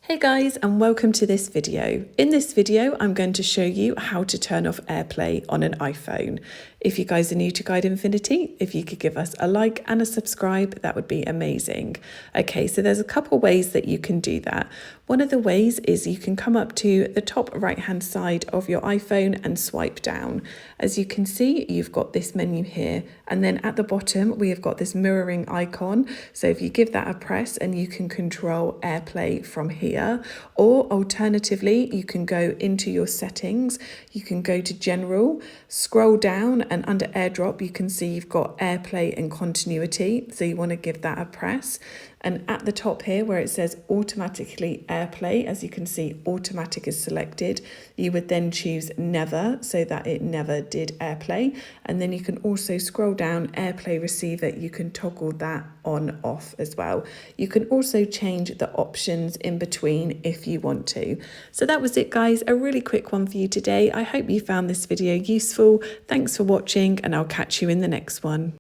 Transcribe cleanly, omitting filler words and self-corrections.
Hey guys, and welcome to this video. In this video, I'm going to show you how to turn off AirPlay on an iPhone. If you guys are new to Guide Infinity, if you could give us a like and a subscribe, that would be amazing. Okay, so there's a couple ways that you can do that. One of the ways is you can come up to the top right-hand side of your iPhone and swipe down. As you can see, you've got this menu here, and then at the bottom, we have got this mirroring icon. So if you give that a press, and you can control AirPlay from here. Or alternatively, you can go into your settings, you can go to general, scroll down, and under AirDrop you can see you've got AirPlay and continuity, so you want to give that a press. And at the top here where it says automatically AirPlay, as you can see automatic is selected, you would then choose never, so that it never did AirPlay. And then you can also scroll down AirPlay receiver, you can toggle that on off as well. You can also change the options in between if you want to. So that was it guys, a really quick one for you today. I hope you found this video useful. Thanks for watching, and I'll catch you in the next one.